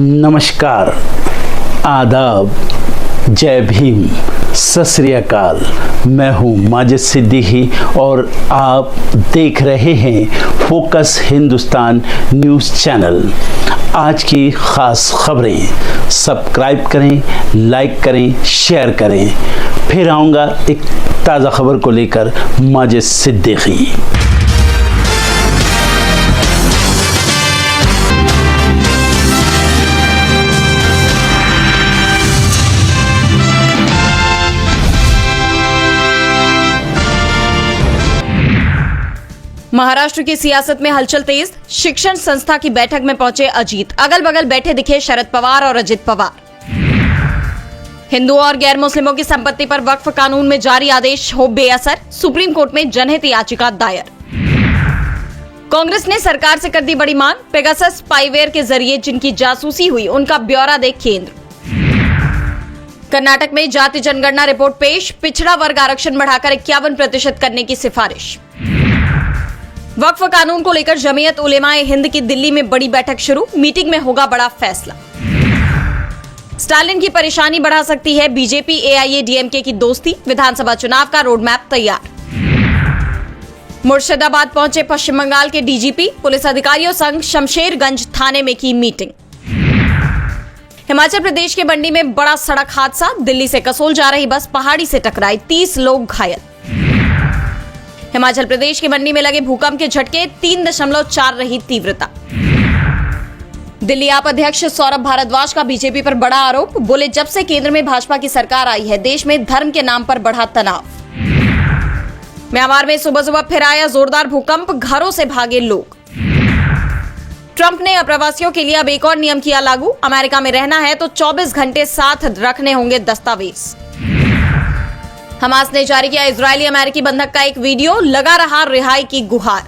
नमस्कार, आदाब, जय भीम, सत श्री अकाल। मैं हूँ माजिद सिद्दीकी और आप देख रहे हैं फोकस हिंदुस्तान न्यूज़ चैनल। आज की ख़ास खबरें सब्सक्राइब करें, लाइक करें, शेयर करें। फिर आऊँगा एक ताज़ा खबर को लेकर माजिद सिद्दीकी। महाराष्ट्र की सियासत में हलचल तेज। शिक्षण संस्था की बैठक में पहुंचे अजीत, अगल बगल बैठे दिखे शरद पवार और अजित पवार। हिंदुओं और गैर मुस्लिमों की संपत्ति पर वक्फ कानून में जारी आदेश हो बेअसर, सुप्रीम कोर्ट में जनहित याचिका दायर। कांग्रेस ने सरकार से कर दी बड़ी मांग, पेगासस स्पाईवेयर के जरिए जिनकी जासूसी हुई उनका ब्यौरा दे केंद्र। कर्नाटक में जाति जनगणना रिपोर्ट पेश, पिछड़ा वर्ग आरक्षण बढ़ाकर 51% करने की सिफारिश। वक्फ कानून को लेकर जमीयत उलेमाए हिंद की दिल्ली में बड़ी बैठक शुरू, मीटिंग में होगा बड़ा फैसला। स्टालिन की परेशानी बढ़ा सकती है बीजेपी एआईएडीएमके की दोस्ती, विधानसभा चुनाव का रोड मैप तैयार। मुर्शिदाबाद पहुंचे पश्चिम बंगाल के डीजीपी, पुलिस अधिकारियों संग शमशेरगंज थाने में की मीटिंग। हिमाचल प्रदेश के मंडी में बड़ा सड़क हादसा, दिल्ली से कसोल जा रही बस पहाड़ी से टकराई, 30 लोग घायल। हिमाचल प्रदेश के मंडी में लगे भूकंप के झटके, 3.4 रही तीव्रता। दिल्ली आप अध्यक्ष सौरभ भारद्वाज का बीजेपी पर बड़ा आरोप, बोले जब से केंद्र में भाजपा की सरकार आई है देश में धर्म के नाम पर बढ़ा तनाव। म्यांमार में सुबह सुबह फिर आया जोरदार भूकंप, घरों से भागे लोग। ट्रंप ने अप्रवासियों के लिए अब एक और नियम किया लागू, अमेरिका में रहना है तो 24 घंटे साथ रखने होंगे दस्तावेज। हमास ने जारी किया इजरायली अमेरिकी बंधक का एक वीडियो, लगा रहा रिहाई की गुहार।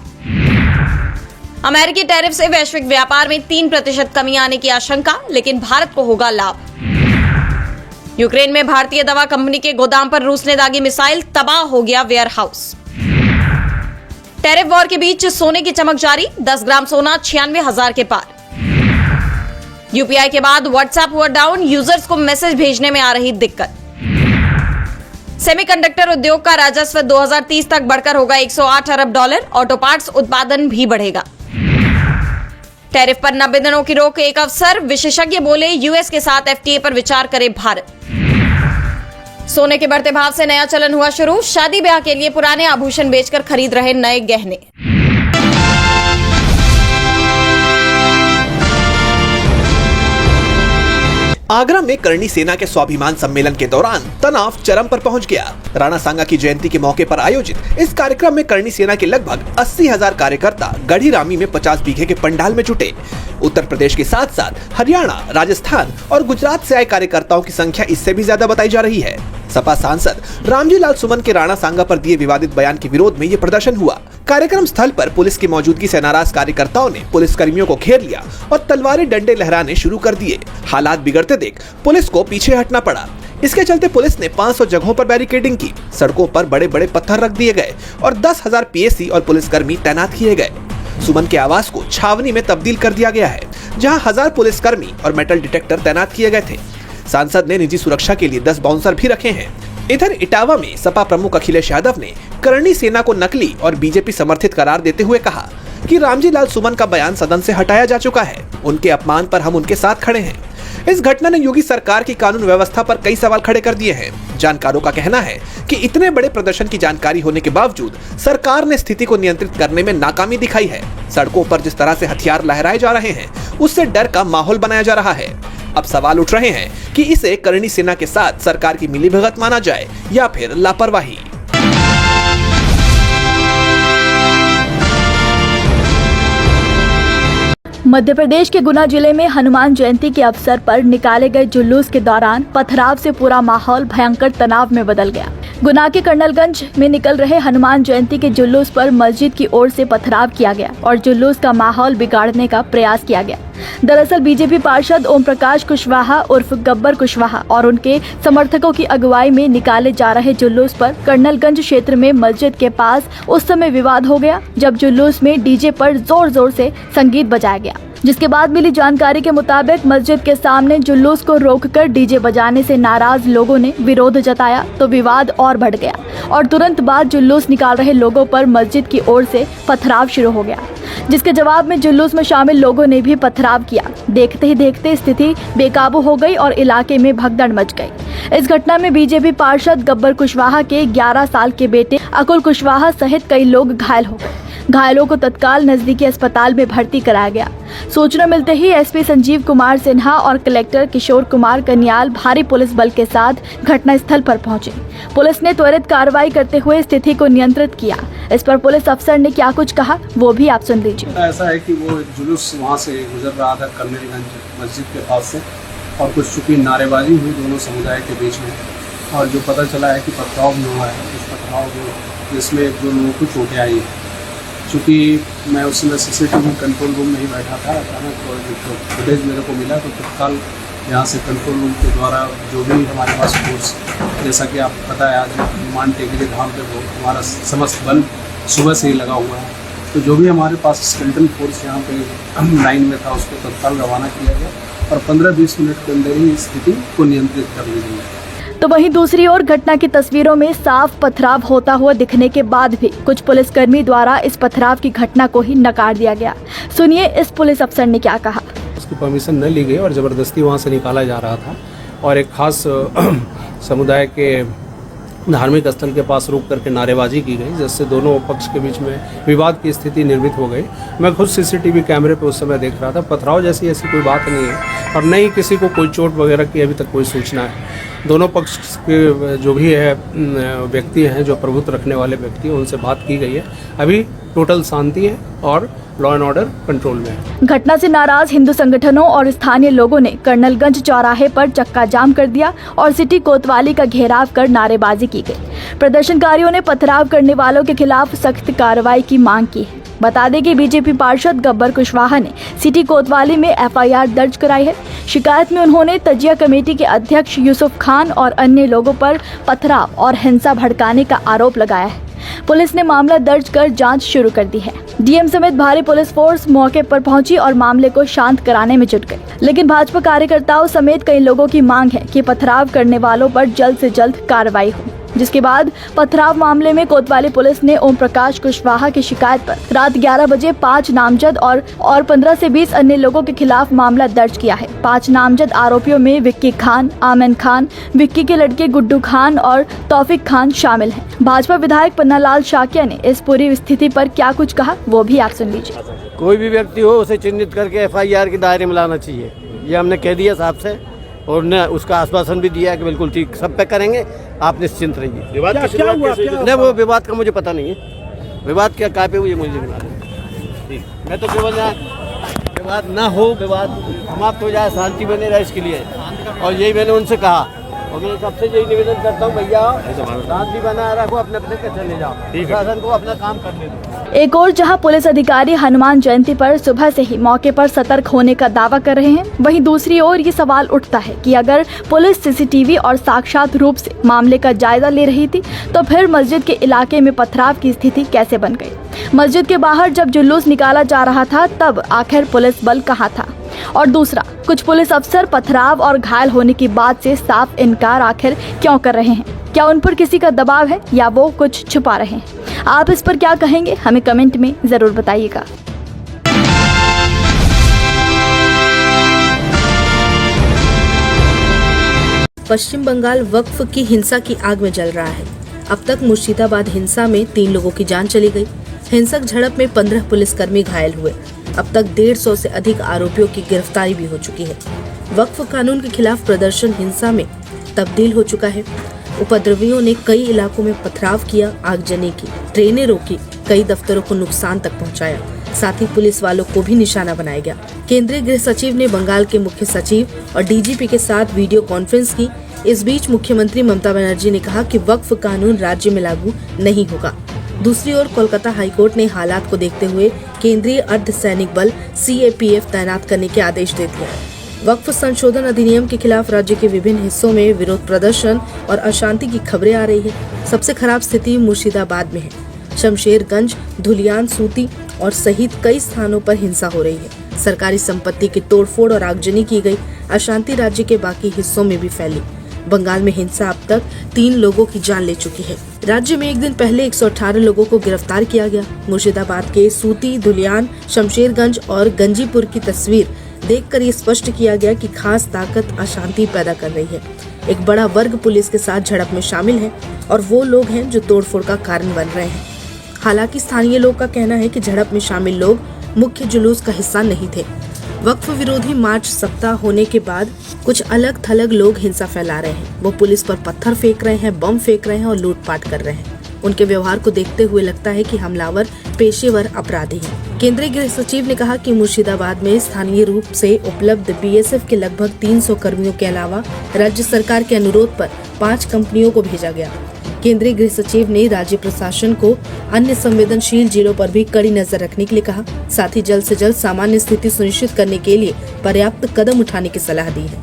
अमेरिकी टैरिफ से वैश्विक व्यापार में 3% कमी आने की आशंका, लेकिन भारत को होगा लाभ। यूक्रेन में भारतीय दवा कंपनी के गोदाम पर रूस ने दागी मिसाइल, तबाह हो गया वेयरहाउस। टैरिफ वॉर के बीच सोने की चमक जारी, 10 ग्राम सोना 96,000 के पार। यूपीआई के बाद व्हाट्सएप हुआ डाउन, यूजर्स को मैसेज भेजने में आ रही दिक्कत। सेमीकंडक्टर उद्योग का राजस्व 2030 तक बढ़कर होगा $108 अरब, ऑटो पार्ट्स उत्पादन भी बढ़ेगा। टैरिफ पर 90 दिनों की रोक एक अवसर, विशेषज्ञ बोले यूएस के साथ एफटीए पर विचार करे भारत। सोने के बढ़ते भाव से नया चलन हुआ शुरू, शादी ब्याह के लिए पुराने आभूषण बेचकर खरीद रहे नए गहने। आगरा में करणी सेना के स्वाभिमान सम्मेलन के दौरान तनाव चरम पर पहुंच गया। राणा सांगा की जयंती के मौके पर आयोजित इस कार्यक्रम में करणी सेना के लगभग 80,000 कार्यकर्ता गढ़ी रामी में 50 बीघे के पंडाल में जुटे। उत्तर प्रदेश के साथ साथ हरियाणा, राजस्थान और गुजरात से आए कार्यकर्ताओं की संख्या इससे भी ज्यादा बताई जा रही है। सपा सांसद रामजी लाल सुमन के राणा सांगा पर दिए विवादित बयान के विरोध में ये प्रदर्शन हुआ। कार्यक्रम स्थल पर पुलिस की मौजूदगी से नाराज कार्यकर्ताओं ने पुलिस कर्मियों को घेर लिया और तलवारें डंडे लहराने शुरू कर दिए। हालात बिगड़ते देख पुलिस को पीछे हटना पड़ा। इसके चलते पुलिस ने 500 जगहों पर बैरिकेडिंग की, सड़कों पर बड़े बड़े पत्थर रख दिए गए और 10,000 पीएसी और पुलिसकर्मी तैनात किए गए। सुमन के आवास को छावनी में तब्दील कर दिया गया है, जहां 1000 पुलिसकर्मी और मेटल डिटेक्टर तैनात किए गए थे। सांसद ने निजी सुरक्षा के लिए 10 बाउंसर भी रखे हैं। इधर इटावा में सपा प्रमुख अखिलेश यादव ने करणी सेना को नकली और बीजेपी समर्थित करार देते हुए कहा कि रामजी लाल सुमन का बयान सदन से हटाया जा चुका है, उनके अपमान पर हम उनके साथ खड़े हैं। इस घटना ने योगी सरकार की कानून व्यवस्था पर कई सवाल खड़े कर दिए हैं। जानकारों का कहना है कि इतने बड़े प्रदर्शन की जानकारी होने के बावजूद सरकार ने स्थिति को नियंत्रित करने में नाकामी दिखाई है। सड़कों पर जिस तरह से हथियार लहराए जा रहे हैं, उससे डर का माहौल बनाया जा रहा है। अब सवाल उठ रहे हैं कि इसे करणी सेना के साथ सरकार की मिलीभगत माना जाए या फिर लापरवाही। मध्य प्रदेश के गुना जिले में हनुमान जयंती के अवसर पर निकाले गए जुलूस के दौरान पथराव से पूरा माहौल भयंकर तनाव में बदल गया। गुना के कर्नलगंज में निकल रहे हनुमान जयंती के जुलूस पर मस्जिद की ओर से पथराव किया गया और जुलूस का माहौल बिगाड़ने का प्रयास किया गया। दरअसल बीजेपी पार्षद ओम प्रकाश कुशवाहा उर्फ गब्बर कुशवाहा और उनके समर्थकों की अगुवाई में निकाले जा रहे जुलूस पर कर्नलगंज क्षेत्र में मस्जिद के पास उस समय विवाद हो गया जब जुलूस में डीजे पर जोर जोर से संगीत बजाया गया। जिसके बाद मिली जानकारी के मुताबिक मस्जिद के सामने जुलूस को रोककर डीजे बजाने से नाराज लोगों ने विरोध जताया तो विवाद और बढ़ गया और तुरंत बाद जुलूस निकाल रहे लोगों पर मस्जिद की ओर से पथराव शुरू हो गया, जिसके जवाब में जुलूस में शामिल लोगों ने भी पथराव किया। देखते ही देखते स्थिति बेकाबू हो गई और इलाके में भगदड़ मच गई। इस घटना में बीजेपी पार्षद गब्बर कुशवाहा के 11 साल के बेटे अकुल कुशवाहा सहित कई लोग घायल हो गए। घायलों को तत्काल नजदीकी अस्पताल में भर्ती कराया गया। सूचना मिलते ही एसपी संजीव कुमार सिन्हा और कलेक्टर किशोर कुमार कन्याल भारी पुलिस बल के साथ घटनास्थल पर पहुंचे। पुलिस ने त्वरित कार्रवाई करते हुए स्थिति को नियंत्रित किया। इस पर पुलिस अफसर ने क्या कुछ कहा वो भी आप सुन लीजिए। ऐसा है कि वो एक जुलूस वहाँ से गुजर रहा था कर्नेलगंज मस्जिद के पास से, और कुछ चूँकि नारेबाजी हुई दोनों समुदाय के बीच में, और जो पता चला है कि पथराव भी हुआ है। उस पथराव में जिसमें एक दो लोगों को चोटें आई है। चूँकि मैं उस समय CCTV कंट्रोल रूम में ही बैठा था, अचानक जो फुटेज मेरे को मिला तो तत्काल यहाँ से कंट्रोल रूम के द्वारा जो भी हमारे पास फोर्स, जैसा कि आपको पता है आज हनुमान टेकरी धाम पे वो हमारा समस्त बल सुबह से ही लगा हुआ है, तो जो भी हमारे पास स्केलेटन फोर्स यहाँ पे लाइन में था उसको तत्काल रवाना किया गया और 15-20 मिनट के अंदर ही स्थिति को नियंत्रित कर ली गई। तो वहीं दूसरी ओर घटना की तस्वीरों में साफ पथराव होता हुआ दिखने के बाद भी कुछ पुलिसकर्मी द्वारा इस पथराव की घटना को ही नकार दिया गया। सुनिए इस पुलिस अफसर ने क्या कहा। उसकी परमिशन न ली गई और ज़बरदस्ती वहाँ से निकाला जा रहा था और एक खास समुदाय के धार्मिक स्थल के पास रुक करके नारेबाजी की गई, जिससे दोनों पक्ष के बीच में विवाद की स्थिति निर्मित हो गई। मैं खुद CCTV कैमरे पे उस समय देख रहा था। पथराव जैसी ऐसी कोई बात नहीं है और न ही किसी को कोई चोट वगैरह की अभी तक कोई सूचना है। दोनों पक्ष के जो भी है व्यक्ति हैं, जो प्रभुत्व रखने वाले व्यक्ति हैं, उनसे बात की गई है। अभी टोटल शांति है और लॉ एंड ऑर्डर कंट्रोल में है। घटना से नाराज हिंदू संगठनों और स्थानीय लोगों ने कर्नलगंज चौराहे पर चक्का जाम कर दिया और सिटी कोतवाली का घेराव कर नारेबाजी की गई। प्रदर्शनकारियों ने पथराव करने वालों के खिलाफ सख्त कार्रवाई की मांग की है। बता दें कि बीजेपी पार्षद गब्बर कुशवाहा ने सिटी कोतवाली में FIR दर्ज कराई है। शिकायत में उन्होंने तजिया कमेटी के अध्यक्ष यूसुफ खान और अन्य लोगों पर पथराव और हिंसा भड़काने का आरोप लगाया है। पुलिस ने मामला दर्ज कर जांच शुरू कर दी है। डीएम समेत भारी पुलिस फोर्स मौके पर पहुंची और मामले को शांत कराने में जुट गई। लेकिन भाजपा कार्यकर्ताओं समेत कई लोगों की मांग है कि पथराव करने वालों पर जल्द से जल्द कार्रवाई हो। जिसके बाद पथराव मामले में कोतवाली पुलिस ने ओम प्रकाश कुशवाहा की शिकायत पर रात 11 बजे 5 नामजद और 15 से 20 अन्य लोगों के खिलाफ मामला दर्ज किया है। 5 नामजद आरोपियों में विक्की खान, आमिन खान, विक्की के लड़के गुड्डू खान और तौफिक खान शामिल हैं। भाजपा विधायक पन्नालाल शाक्या ने इस पूरी स्थिति पर क्या कुछ कहा वो भी आप सुन लीजिए। कोई भी व्यक्ति हो उसे चिन्हित करके FIR के दायरे में लाना चाहिए, ये हमने कह दिया साहब से और ने उसका आश्वासन भी दिया कि बिल्कुल ठीक सब पे करेंगे, आप निश्चिंत रहिए। विवाद क्या हुआ? नहीं, वो विवाद का मुझे पता नहीं है। विवाद क्या काय पे हुई मुझे नहीं मालूम। मैं तो केवल विवाद ना हो, विवाद समाप्त हो जाए, शांति बने रहे इसके लिए, और यही मैंने उनसे कहा। और मैं सबसे यही निवेदन करता हूँ, भैया शांति बनाए रखो, अपने अपने चले जाओ, प्रशासन को अपना काम करने दो। एक और जहां पुलिस अधिकारी हनुमान जयंती पर सुबह से ही मौके पर सतर्क होने का दावा कर रहे हैं, वहीं दूसरी ओर ये सवाल उठता है कि अगर पुलिस CCTV और साक्षात रूप से मामले का जायजा ले रही थी तो फिर मस्जिद के इलाके में पथराव की स्थिति कैसे बन गई? मस्जिद के बाहर जब जुलूस निकाला जा रहा था तब आखिर पुलिस बल कहाँ था? और दूसरा, कुछ पुलिस अफसर पथराव और घायल होने की बात से साफ इनकार आखिर क्यों कर रहे हैं? क्या उन पर किसी का दबाव है या वो कुछ छुपा रहे हैं? आप इस पर क्या कहेंगे हमें कमेंट में जरूर बताइएगा। पश्चिम बंगाल वक्फ की हिंसा की आग में जल रहा है। अब तक मुर्शिदाबाद हिंसा में 3 लोगों की जान चली गई। हिंसक झड़प में 15 पुलिसकर्मी घायल हुए। अब तक 150 से अधिक आरोपियों की गिरफ्तारी भी हो चुकी है। वक्फ कानून के खिलाफ प्रदर्शन हिंसा में तब्दील हो चुका है। उपद्रवियों ने कई इलाकों में पथराव किया, आगजनी की, ट्रेनें रोकी, कई दफ्तरों को नुकसान तक पहुंचाया, साथ ही पुलिस वालों को भी निशाना बनाया गया। केंद्रीय गृह सचिव ने बंगाल के मुख्य सचिव और DGP के साथ वीडियो कॉन्फ्रेंस की। इस बीच मुख्यमंत्री ममता बनर्जी ने कहा कि वक्फ कानून राज्य में लागू नहीं होगा। दूसरी ओर कोलकाता हाईकोर्ट ने हालात को देखते हुए केंद्रीय अर्धसैनिक बल CAPF तैनात करने के आदेश दे दिए। वक्फ संशोधन अधिनियम के खिलाफ राज्य के विभिन्न हिस्सों में विरोध प्रदर्शन और अशांति की खबरें आ रही है। सबसे खराब स्थिति मुर्शिदाबाद में है। शमशेरगंज, धुलियान, सूती और सहित कई स्थानों पर हिंसा हो रही है। सरकारी संपत्ति की तोड़फोड़ और आगजनी की गई। अशांति राज्य के बाकी हिस्सों में भी फैली। बंगाल में हिंसा अब तक 3 लोगों की जान ले चुकी है। राज्य में एक दिन पहले 118 लोगों को गिरफ्तार किया गया। मुर्शिदाबाद के सूती, धुलियान, शमशेरगंज और गंजीपुर की तस्वीर देखकर ये स्पष्ट किया गया कि खास ताकत अशांति पैदा कर रही है। एक बड़ा वर्ग पुलिस के साथ झड़प में शामिल है और वो लोग हैं जो तोड़फोड़ का कारण बन रहे हैं। हालांकि स्थानीय लोग का कहना है कि झड़प में शामिल लोग मुख्य जुलूस का हिस्सा नहीं थे। वक्फ विरोधी मार्च सप्ताह होने के बाद कुछ अलग थलग लोग हिंसा फैला रहे हैं। वो पुलिस पर पत्थर फेंक रहे हैं, बम फेंक रहे हैं और लूटपाट कर रहे हैं। उनके व्यवहार को देखते हुए लगता है कि हमलावर पेशेवर अपराधी हैं। केंद्रीय गृह सचिव ने कहा कि मुर्शिदाबाद में स्थानीय रूप से उपलब्ध बीएसएफ के लगभग 300 कर्मियों के अलावा राज्य सरकार के अनुरोध पर 5 कंपनियों को भेजा गया। केंद्रीय गृह सचिव ने राज्य प्रशासन को अन्य संवेदनशील जिलों पर भी कड़ी नजर रखने के लिए कहा। साथ ही जल्द से जल्द सामान्य स्थिति सुनिश्चित करने के लिए पर्याप्त कदम उठाने की सलाह दी है।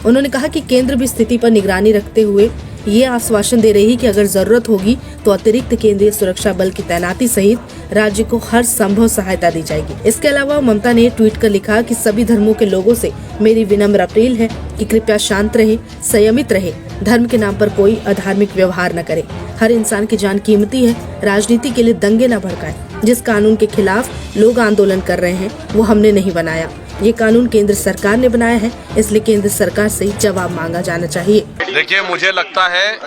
उन्होंने कहा कि केंद्र भी स्थिति पर निगरानी रखते हुए ये आश्वासन दे रही है कि अगर जरूरत होगी तो अतिरिक्त केंद्रीय सुरक्षा बल की तैनाती सहित राज्य को हर संभव सहायता दी जाएगी। इसके अलावा ममता ने ट्वीट कर लिखा कि सभी धर्मों के लोगों से मेरी विनम्र अपील है कि कृपया शांत रहे, संयमित रहे, धर्म के नाम पर कोई अधार्मिक व्यवहार न करे। हर इंसान की जान कीमती है। राजनीति के लिए दंगे न भड़काएं। जिस कानून के खिलाफ लोग आंदोलन कर रहे हैं वो हमने नहीं बनाया। ये कानून केंद्र सरकार ने बनाया है, इसलिए केंद्र सरकार से जवाब मांगा जाना चाहिए। देखिए, मुझे लगता है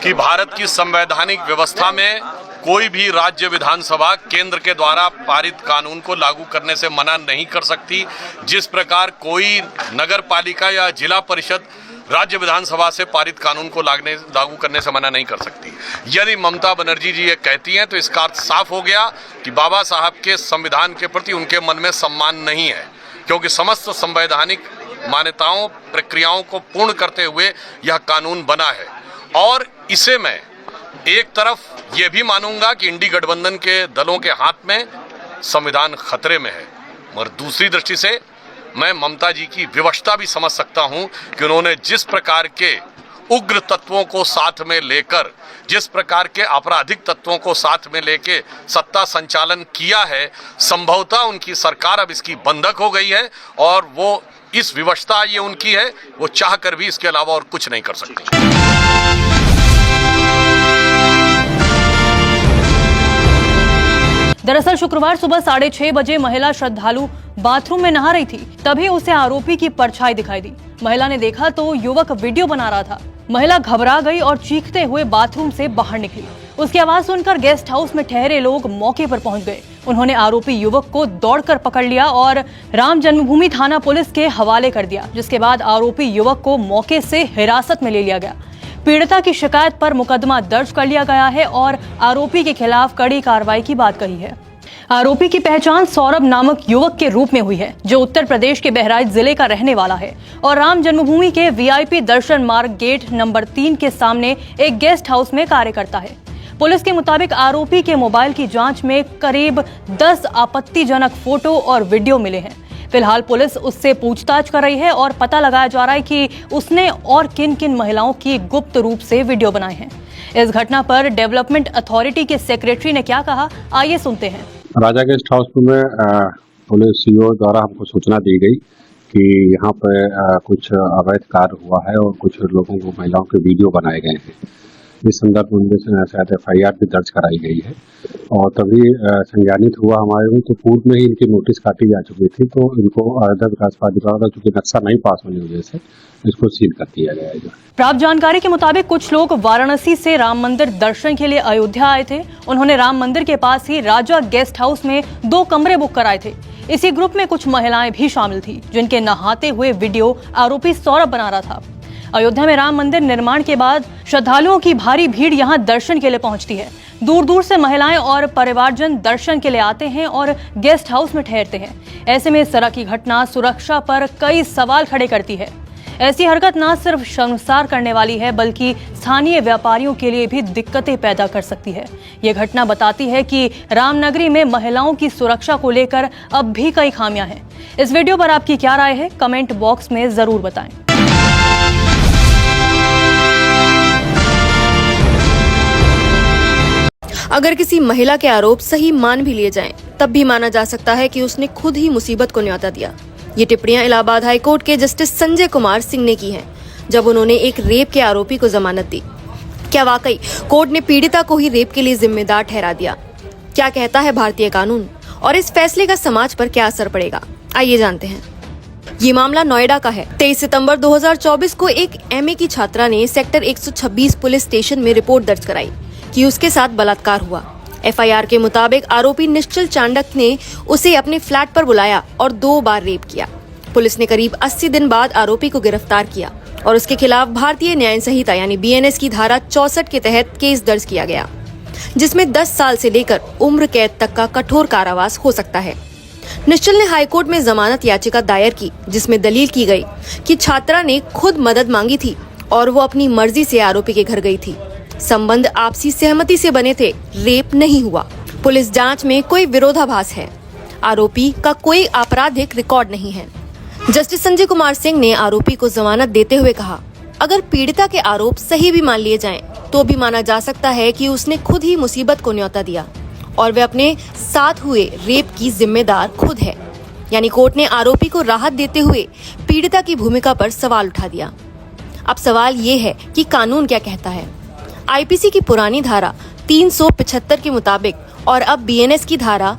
कि भारत की संवैधानिक व्यवस्था में कोई भी राज्य विधानसभा केंद्र के द्वारा पारित कानून को लागू करने से मना नहीं कर सकती। जिस प्रकार कोई नगर पालिका या जिला परिषद राज्य विधानसभा से पारित कानून को लागू करने से मना नहीं कर सकती। यदि ममता बनर्जी जी ये कहती हैं तो इसका अर्थ साफ हो गया कि बाबा साहब के संविधान के प्रति उनके मन में सम्मान नहीं है, क्योंकि समस्त संवैधानिक मान्यताओं प्रक्रियाओं को पूर्ण करते हुए यह कानून बना है। और इसे मैं एक तरफ ये भी मानूंगा कि इंडी गठबंधन के दलों के हाथ में संविधान खतरे में है, मगर दूसरी दृष्टि से मैं ममता जी की विवशता भी समझ सकता हूं कि उन्होंने जिस प्रकार के उग्र तत्वों को साथ में लेकर, जिस प्रकार के आपराधिक तत्वों को साथ में लेके सत्ता संचालन किया है, संभवतः उनकी सरकार अब इसकी बंधक हो गई है और वो इस विवशता ये उनकी है, वो चाह कर भी इसके अलावा और कुछ नहीं कर सकती। दरअसल शुक्रवार सुबह 6:30 बजे महिला श्रद्धालु बाथरूम में नहा रही थी, तभी उसे आरोपी की परछाई दिखाई दी। महिला ने देखा तो युवक वीडियो बना रहा था। महिला घबरा गई और चीखते हुए बाथरूम से बाहर निकली। उसकी आवाज सुनकर गेस्ट हाउस में ठहरे लोग मौके पर पहुंच गए। उन्होंने आरोपी युवक को दौड़कर पकड़ लिया और राम जन्मभूमि थाना पुलिस के हवाले कर दिया, जिसके बाद आरोपी युवक को मौके से हिरासत में ले लिया गया। पीड़िता की शिकायत पर मुकदमा दर्ज कर लिया गया है और आरोपी के खिलाफ कड़ी कार्रवाई की बात कही है। आरोपी की पहचान सौरभ नामक युवक के रूप में हुई है, जो उत्तर प्रदेश के बहराइच जिले का रहने वाला है और राम जन्मभूमि के वीआईपी दर्शन मार्ग गेट नंबर 3 के सामने एक गेस्ट हाउस में कार्य करता है। पुलिस के मुताबिक आरोपी के मोबाइल की जांच में करीब 10 आपत्तिजनक फोटो और वीडियो मिले हैं। फिलहाल पुलिस उससे पूछताछ कर रही है और पता लगाया जा रहा है कि उसने और किन किन महिलाओं की गुप्त रूप से वीडियो बनाए हैं। इस घटना पर डेवलपमेंट अथॉरिटी के सेक्रेटरी ने क्या कहा, आइए सुनते हैं। राजा गेस्ट हाउस में पुलिस सीओ द्वारा हमको सूचना दी गई कि यहाँ पर कुछ अवैध कार्य हुआ है और कुछ लोगों को, महिलाओं के वीडियो बनाए गए हैं। इस संदर्भ में शायद FIR भी दर्ज कराई गई है और तभी संज्ञानित हुआ हमारे में, तो पूर्व में ही इनकी नोटिस काटी जा चुकी थी, तो इनको अयोध्या विकास प्राधिकरण का चूंकि नक्शा नहीं पास होने की वजह से इसको सील कर दिया गया है। प्राप्त जानकारी के मुताबिक कुछ लोग वाराणसी से राम मंदिर दर्शन के लिए अयोध्या आए थे। उन्होंने राम मंदिर के पास ही राजा गेस्ट हाउस में 2 कमरे बुक कराए थे। इसी ग्रुप में कुछ महिलाएं भी शामिल थी, जिनके नहाते हुए वीडियो आरोपी सौरभ बना रहा था। अयोध्या में राम मंदिर निर्माण के बाद श्रद्धालुओं की भारी भीड़ यहां दर्शन के लिए पहुंचती है। दूर दूर से महिलाएं और परिवारजन दर्शन के लिए आते हैं और गेस्ट हाउस में ठहरते हैं। ऐसे में इस तरह की घटना सुरक्षा पर कई सवाल खड़े करती है। ऐसी हरकत न सिर्फ शर्मसार करने वाली है, बल्कि स्थानीय व्यापारियों के लिए भी दिक्कतें पैदा कर सकती है। ये घटना बताती है कि रामनगरी में महिलाओं की सुरक्षा को लेकर अब भी कई खामियां हैं। इस वीडियो पर आपकी क्या राय है, कमेंट बॉक्स में जरूर बताएं। अगर किसी महिला के आरोप सही मान भी लिए जाएं, तब भी माना जा सकता है कि उसने खुद ही मुसीबत को न्योता दिया। ये टिप्पणियां इलाहाबाद हाईकोर्ट के जस्टिस संजय कुमार सिंह ने की हैं, जब उन्होंने एक रेप के आरोपी को जमानत दी। क्या वाकई कोर्ट ने पीड़िता को ही रेप के लिए जिम्मेदार ठहरा दिया? क्या कहता है भारतीय कानून और इस फैसले का समाज पर क्या असर पड़ेगा? आइए जानते हैं। ये मामला नोएडा का है। 23 सितंबर 2024 को एक एमए की छात्रा ने सेक्टर 126 पुलिस स्टेशन में रिपोर्ट दर्ज कराई कि उसके साथ बलात्कार हुआ। एफआईआर के मुताबिक आरोपी निश्चल चांडक ने उसे अपने फ्लैट पर बुलाया और 2 बार रेप किया। पुलिस ने करीब 80 दिन बाद आरोपी को गिरफ्तार किया और उसके खिलाफ भारतीय न्याय संहिता यानी बीएनएस की धारा 64 के तहत केस दर्ज किया गया, जिसमें 10 साल से लेकर उम्र कैद तक का कठोर कारावास हो सकता है। निश्चल ने हाईकोर्ट में जमानत याचिका दायर की, जिसमें दलील की गई कि छात्रा ने खुद मदद मांगी थी और वो अपनी मर्जी से आरोपी के घर गई थी। संबंध आपसी सहमति से बने थे, रेप नहीं हुआ। पुलिस जांच में कोई विरोधाभास है। आरोपी का कोई आपराधिक रिकॉर्ड नहीं है। जस्टिस संजय कुमार सिंह ने आरोपी को जमानत देते हुए कहा, अगर पीड़िता के आरोप सही भी मान लिए जाएं, तो भी माना जा सकता है कि उसने खुद ही मुसीबत को न्योता दिया और वे अपने साथ हुए रेप की जिम्मेदार खुद है। यानी कोर्ट ने आरोपी को राहत देते हुए पीड़िता की भूमिका पर सवाल उठा दिया। अब सवाल ये है कि कानून क्या कहता है। आईपीसी की पुरानी धारा 375 के मुताबिक और अब बीएनएस की धारा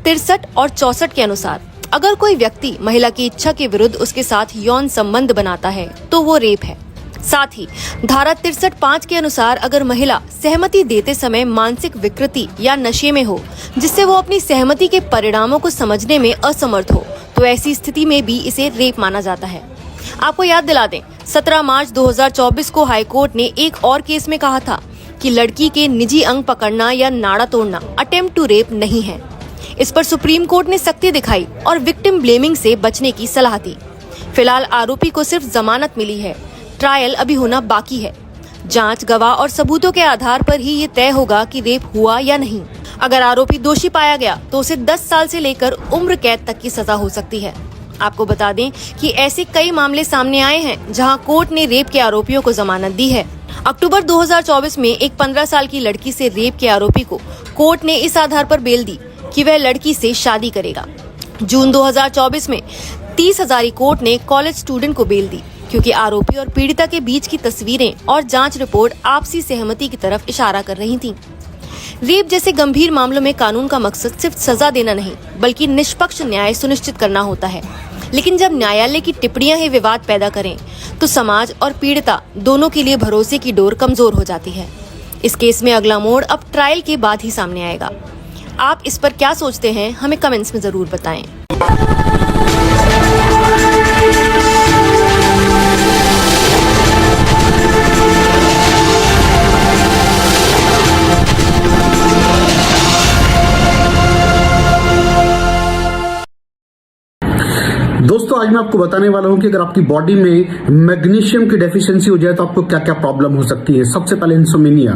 63 और 64 के अनुसार अगर कोई व्यक्ति महिला की इच्छा के विरुद्ध उसके साथ यौन संबंध बनाता है तो वो रेप है। साथ ही धारा 63(5) के अनुसार अगर महिला सहमति देते समय मानसिक विकृति या नशे में हो, जिससे वो अपनी सहमति के परिणामों को समझने में असमर्थ हो, तो ऐसी स्थिति में भी इसे रेप माना जाता है। आपको याद दिला दें, 17 मार्च 2024 को हाईकोर्ट ने एक और केस में कहा था कि लड़की के निजी अंग पकड़ना या नाड़ा तोड़ना अटेम्प्ट टू रेप नहीं है। इस पर सुप्रीम कोर्ट ने सख्ती दिखाई और विक्टिम ब्लेमिंग से बचने की सलाह दी। फिलहाल आरोपी को सिर्फ जमानत मिली है, ट्रायल अभी होना बाकी है। जांच, गवाह और सबूतों के आधार पर ही ये तय होगा कि रेप हुआ या नहीं। अगर आरोपी दोषी पाया गया तो उसे 10 साल से लेकर उम्र कैद तक की सजा हो सकती है। आपको बता दें कि ऐसे कई मामले सामने आए हैं जहां कोर्ट ने रेप के आरोपियों को जमानत दी है। अक्टूबर 2024 में एक 15 साल की लड़की से रेप के आरोपी को कोर्ट ने इस आधार पर बेल दी कि वह लड़की से शादी करेगा। जून 2024 में 30 हजारी कोर्ट ने कॉलेज स्टूडेंट को बेल दी, क्योंकि आरोपी और पीड़िता के बीच की तस्वीरें और जांच रिपोर्ट आपसी सहमति की तरफ इशारा कर रही थीं। रेप जैसे गंभीर मामलों में कानून का मकसद सिर्फ सजा देना नहीं, बल्कि निष्पक्ष न्याय सुनिश्चित करना होता है। लेकिन जब न्यायालय की टिप्पणियां ही विवाद पैदा करें, तो समाज और पीड़िता दोनों के लिए भरोसे की डोर कमजोर हो जाती है। इस केस में अगला मोड़ अब ट्रायल के बाद ही सामने आएगा। आप इस पर क्या सोचते हैं, हमें कमेंट्स में जरूर बताएं। दोस्तों, आज मैं आपको बताने वाला हूं कि अगर आपकी बॉडी में मैग्नीशियम की डेफिशिएंसी हो जाए तो आपको क्या क्या प्रॉब्लम हो सकती है। सबसे पहले इंसोमेनिया,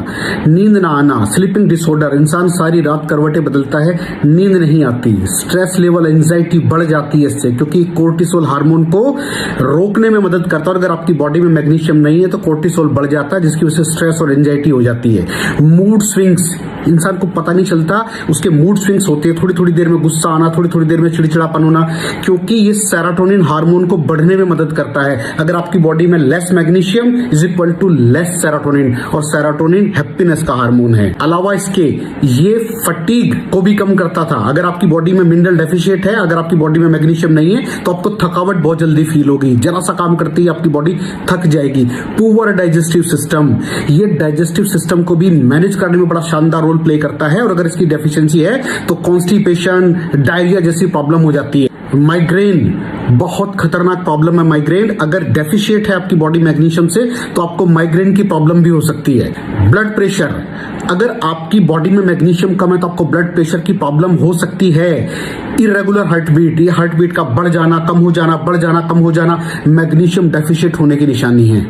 नींद ना आना, स्लीपिंग डिसऑर्डर, इंसान सारी रात करवटें बदलता है, नींद नहीं आती, स्ट्रेस लेवल, एंजाइटी बढ़ जाती है इससे, क्योंकि कोर्टिसोल हार्मोन को रोकने में मदद करता है। और अगर आपकी बॉडी में मैग्नीशियम नहीं है तो कोर्टिसोल बढ़ जाता है, जिसकी वजह से स्ट्रेस और एंजाइटी हो जाती है। मूड स्विंग्स, इंसान को पता नहीं चलता उसके मूड स्विंग्स होते हैं, थोड़ी थोड़ी देर में गुस्सा आना, थोड़ी थोड़ी देर में चिड़चिड़ापन होना, क्योंकि ये सेरोटोनिन हार्मोन को बढ़ने में मदद करता है। अगर आपकी बॉडी में less magnesium is equal to less serotonin, और सेरोटोनिन हैप्पीनेस का हार्मोन है। अलावा इसके ये फटीग को भी कम करता था। अगर आपकी बॉडी में मिनरल डेफिशिएट है, अगर आपकी बॉडी में मैग्नीशियम नहीं है, तो आपको थकावट बहुत जल्दी फील होगी, जरा सा काम करती है आपकी बॉडी थक जाएगी। पुअर डाइजेस्टिव सिस्टम, ये डाइजेस्टिव सिस्टम को भी मैनेज करने में बड़ा शानदार रोल प्ले करता है, और अगर इसकी डेफिशिएंसी है तो कॉन्स्टिपेशन, डायरिया जैसी प्रॉब्लम हो जाती है। माइग्रेन, बहुत खतरनाक प्रॉब्लम है माइग्रेन। अगर डेफिशिएट है आपकी बॉडी मैग्नीशियम से तो आपको माइग्रेन की प्रॉब्लम भी हो सकती है। ब्लड प्रेशर, अगर आपकी बॉडी में मैग्नीशियम कम है तो आपको ब्लड प्रेशर की प्रॉब्लम हो सकती है। इरेगुलर हार्टबीट, ये हार्टबीट का बढ़ जाना, कम हो जाना, बढ़ जाना, कम हो जाना, मैग्नीशियम डेफिशिएट होने की निशानी है।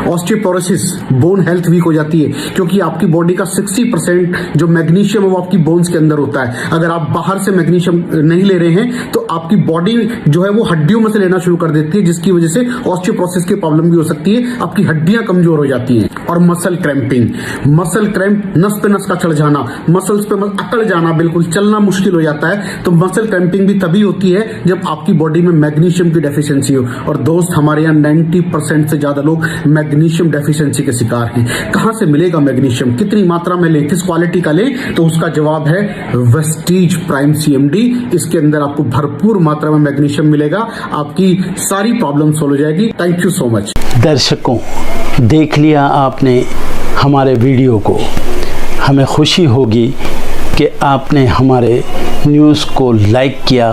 ऑस्टियोपोरोसिस, बोन हेल्थ वीक हो जाती है, क्योंकि आपकी बॉडी का 60% जो मैग्नीशियम है वो आपकी बोन्स के अंदर होता है। अगर आप बाहर से मैग्नीशियम नहीं ले रहे हैं तो आपकी बॉडी जो है वो हड्डी हड्डियों में से लेना शुरू कर देती है, जिसकी वजह से ऑस्टियोपोरोसिस की प्रॉब्लम भी हो सकती है, आपकी हड्डियां कमजोर हो जाती हैं। और मसल क्रैम्पिंग, मसल क्रैम्प, नस पे नस का चढ़ जाना, मसल्स पे अकड़ जाना, बिल्कुल चलना मुश्किल हो जाता है। तो मसल क्रैम्पिंग भी तभी होती है जब आपकी बॉडी में मैग्नीशियम की डेफिशिएंसी हो। और दोस्त, हमारे यहाँ 90% से ज्यादा लोग मैग्नीशियम डेफिशिएंसी के शिकार हैं। कहां से मिलेगा मैग्नीशियम, कितनी मात्रा में लें, किस क्वालिटी का लें? तो उसका जवाब है वेस्टीज प्राइम CMD। इसके अंदर आपको भरपूर मात्रा में मैग्नीशियम मिलेगा, आपकी सारी प्रॉब्लम सॉल्व हो जाएगी। Thank you so much. दर्शकों, देख लिया आपने हमारे वीडियो को। हमें खुशी होगी कि आपने हमारे न्यूज़ को लाइक किया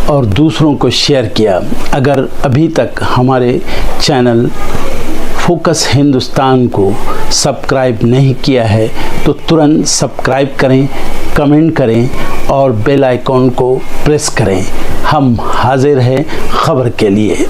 और दूसरों को शेयर किया। अगर अभी तक हमारे चैनल फोकस हिंदुस्तान को सब्सक्राइब नहीं किया है तो तुरंत सब्सक्राइब करें, कमेंट करें और बेल आइकॉन को प्रेस करें। हम हाजिर हैं खबर के लिए।